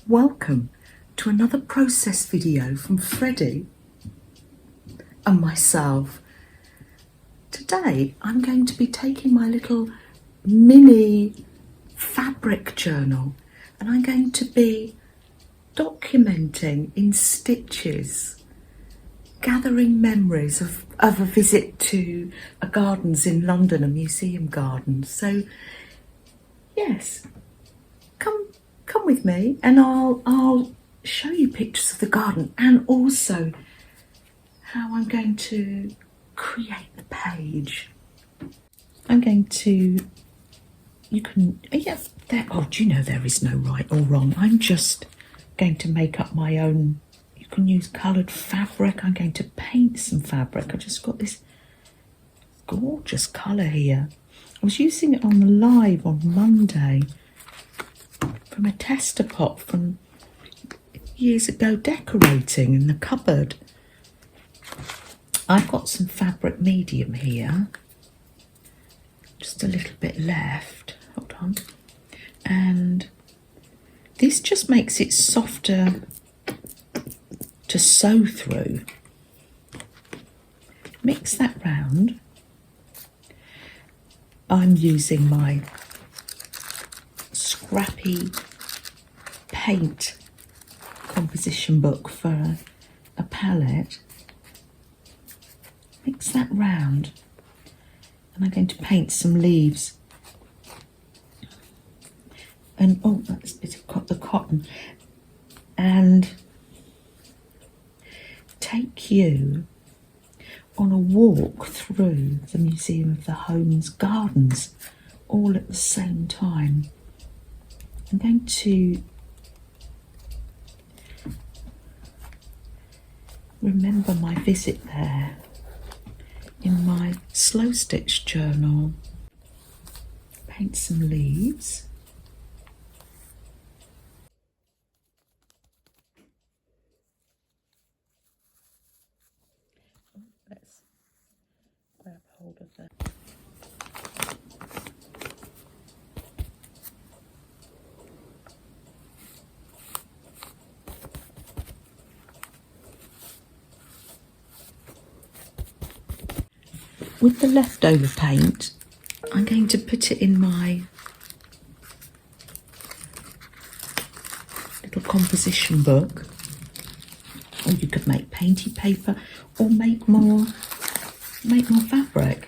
Welcome to another process video from Freddie and myself. Today I'm going to be taking my little mini fabric journal and I'm going to be documenting in stitches, gathering memories of a visit to a gardens in London, a museum garden. So yes, come with me and I'll show you pictures of the garden and also how I'm going to create the page. I'm going to, do you know there is no right or wrong. I'm just going to make up my own. You can use coloured fabric. I'm going to paint some fabric. I just got this gorgeous colour here. I was using it on the live on Monday from a tester pot from years ago decorating in the cupboard. I've got some fabric medium here, just a little bit left, hold on, and this just makes it softer to sew through. Mix that round. I'm using my scrappy paint composition book for a palette. Mix that round and I'm going to paint some leaves. And oh, that's a bit of the cotton. And take you on a walk through the Museum of the Home's gardens all at the same time. I'm going to remember my visit there in my Slowstitch journal. Paint some leaves. Let's grab hold of that. With the leftover paint, I'm going to put it in my little composition book. Or you could make painty paper or make more fabric.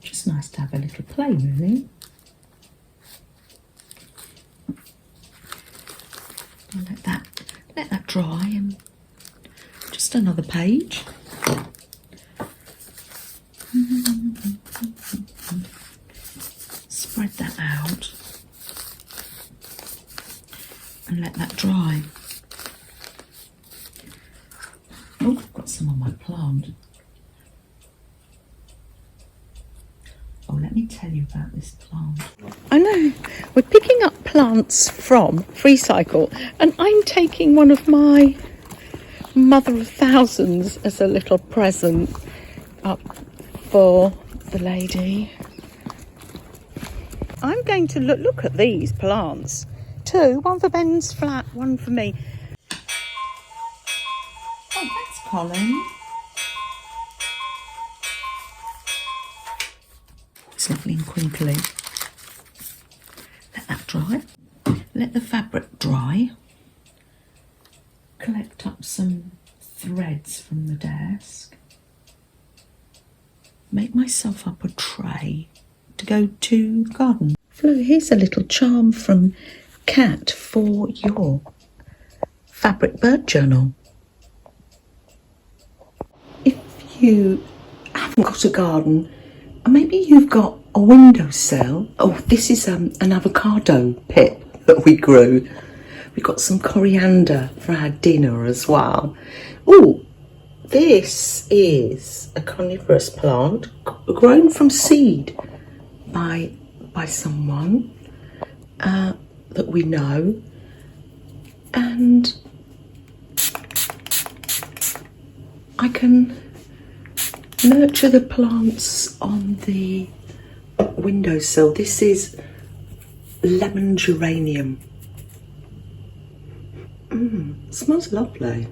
Just nice to have a little play, really. I'll let that dry and just another page. Spread that out and let that dry. Oh, I've got some on my plant. Oh, let me tell you about this plant. I know, we're picking up plants from FreeCycle and I'm taking one of my mother of thousands as a little present up for the lady. I'm going to look at these plants. Two, one for Ben's flat, one for me. Oh, that's Colin. It's lovely and crinkly. Let that dry. Let the fabric dry. Collect up some threads from the desk. Make myself up a tray to go to the garden. Flo, here's a little charm from Kat for your fabric bird journal. If you haven't got a garden, and maybe you've got a windowsill. Oh, this is an avocado pip that we grew. We got some coriander for our dinner as well. Oh, this is a coniferous plant grown from seed by someone that we know, and I can nurture the plants on the windowsill. This is lemon geranium. Smells lovely.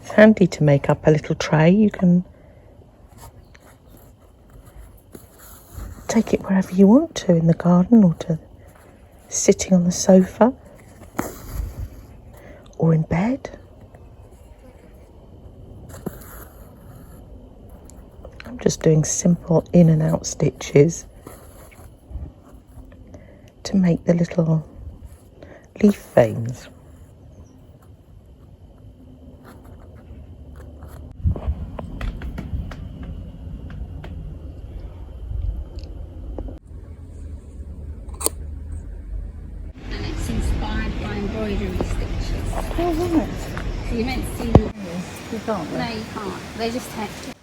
It's handy to make up a little tray. You can take it wherever you want to, in the garden or to sitting on the sofa or in bed. I'm just doing simple in and out stitches to make the little leaf veins. Embroidery stitches. Oh, right. So you're meant to see them. You can't. No, you can't. They just take shapes.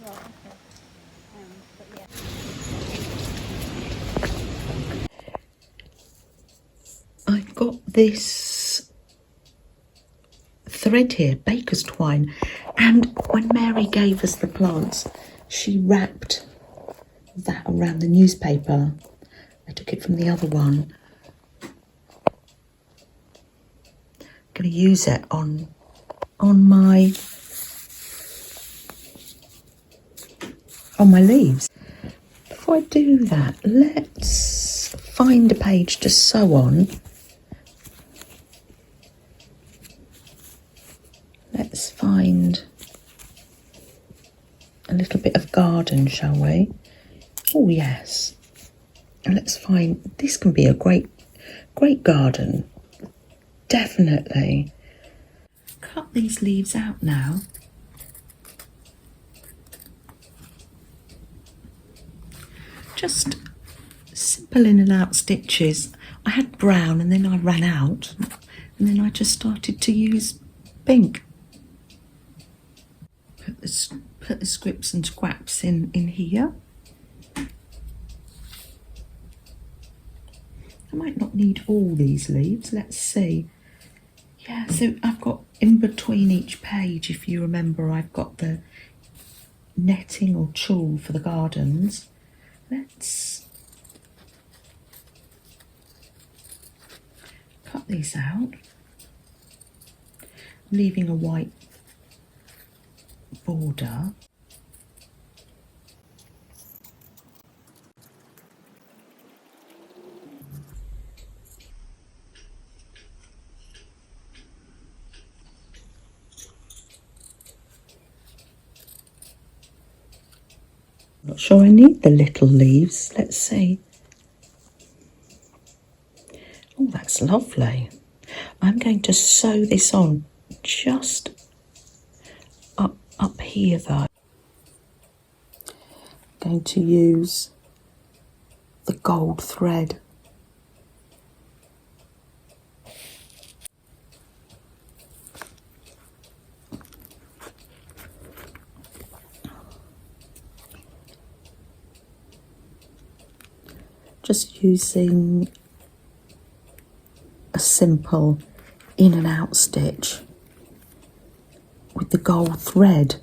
Right, okay. But yeah. I've got this thread here, baker's twine, and when Mary gave us the plants, she wrapped that around the newspaper. I took it from the other one. Going to use it on my leaves. Before I do that, let's find a page to sew on. Let's find a little bit of garden, shall we? Oh yes. And let's find, this can be a great garden. Definitely. Cut these leaves out now. Just simple in and out stitches. I had brown and then I ran out, and then I just started to use pink. Put the scrips and scraps in here. I might not need all these leaves. Let's see. Yeah, so I've got in between each page, if you remember, I've got the netting or tulle for the gardens. Let's cut these out, leaving a white border. Not sure I need the little leaves. Let's see. Oh, that's lovely. I'm going to sew this on just up here though. I'm going to use the gold thread. Just using a simple in and out stitch with the gold thread.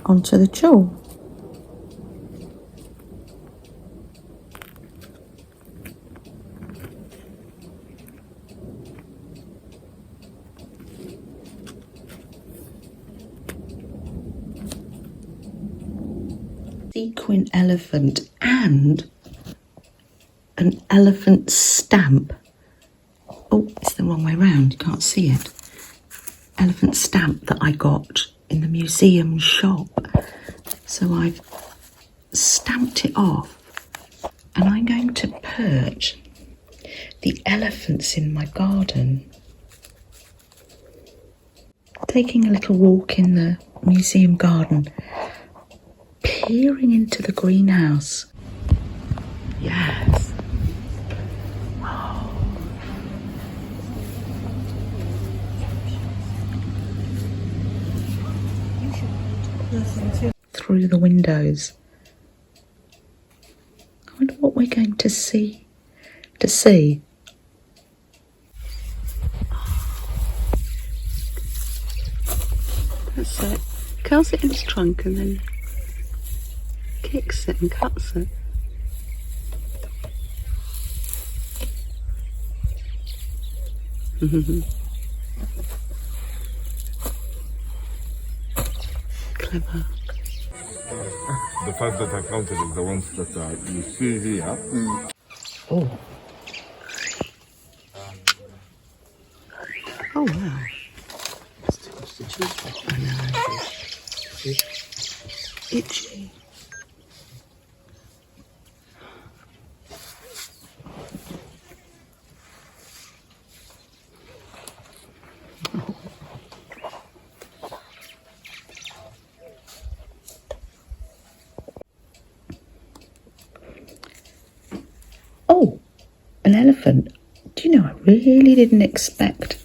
Onto the tulle. Sequin elephant and an elephant stamp. Oh, it's the wrong way round, you can't see it. Elephant stamp that I got in the museum shop. So I've stamped it off and I'm going to perch the elephants in my garden. Taking a little walk in the museum garden, peering into the greenhouse. Yes. Oh. through the windows. I wonder what we're going to see. That's it. Curls it in its trunk and then kicks it and cuts it. Clever. The fact that I counted is the ones that you see here. Oh. Oh wow. I know. Itchy. Oh, an elephant. Do you know, I really didn't expect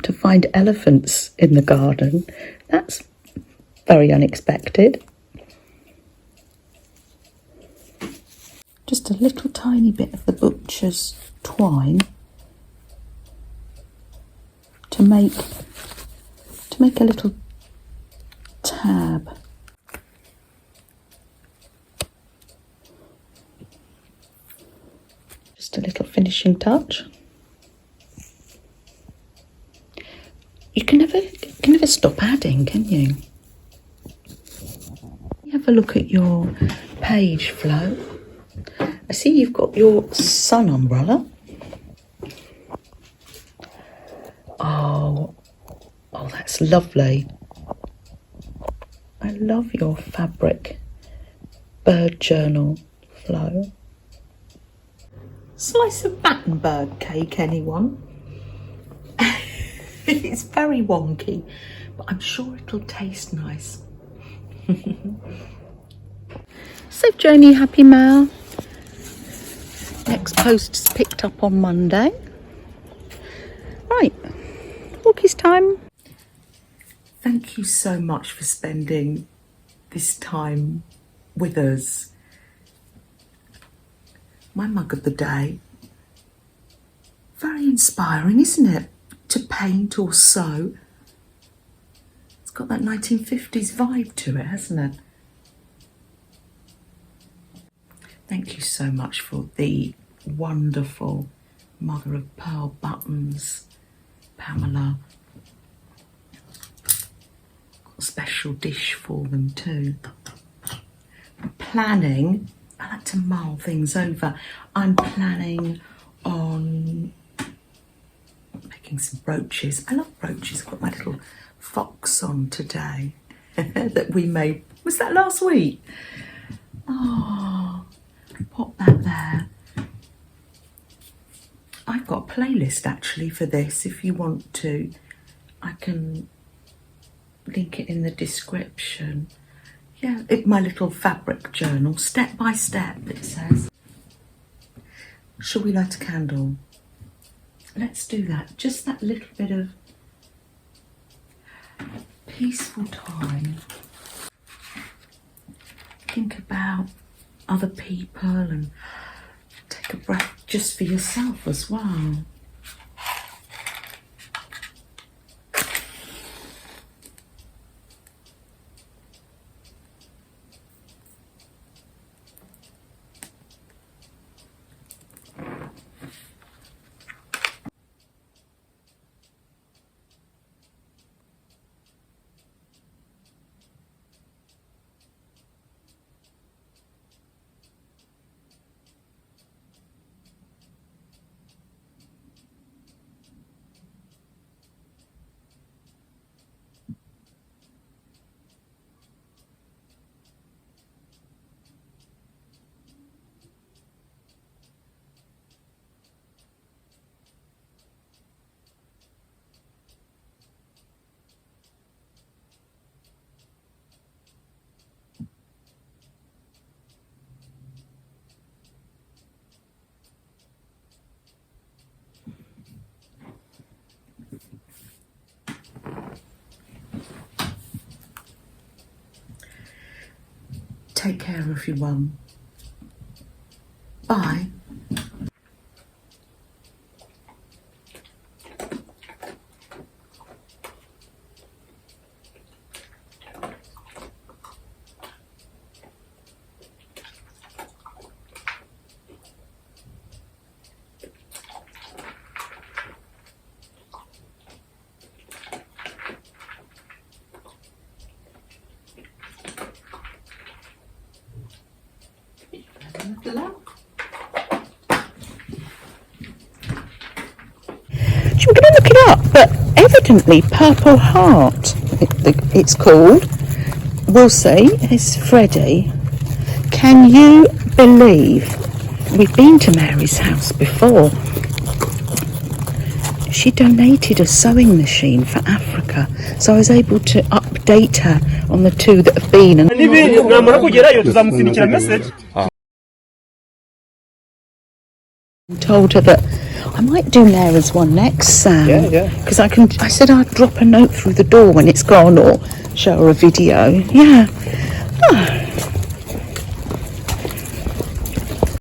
to find elephants in the garden. That's very unexpected. Just a little tiny bit of the butcher's twine to make a little tab. Just a little finishing touch. You can never stop adding, can you? Have a look at your page flow. I see you've got your sun umbrella. Oh, that's lovely. I love your fabric bird journal flow. Slice of Battenberg cake, anyone? It's very wonky, but I'm sure it'll taste nice. Safe journey, Happy Mal. Next post's picked up on Monday. Right, walkies time. Thank you so much for spending this time with us. My mug of the day. Very inspiring, isn't it? To paint or sew. It's got that 1950s vibe to it, hasn't it? Thank you so much for the wonderful mother of pearl buttons, Pamela. Got a special dish for them too. I'm planning, I like to mull things over. I'm planning on making some brooches. I love brooches. I've got my little fox on today that we made. Was that last week? Oh, pop that there. I've got a playlist actually for this. If you want to, I can link it in the description. Yeah, my little fabric journal, step by step, it says. Shall we light a candle? Let's do that. Just that little bit of peaceful time. Think about other people and take a breath just for yourself as well. Take care, everyone. Bye. I'm going to look it up, but evidently Purple Heart, it's called. We'll see. It's Freddie. Can you believe we've been to Mary's house before? She donated a sewing machine for Africa, so I was able to update her on the two that have been. And told her that I might do Mary's one next, Sam. Yeah. Because I said I'd drop a note through the door when it's gone, or show her a video. Yeah. Oh.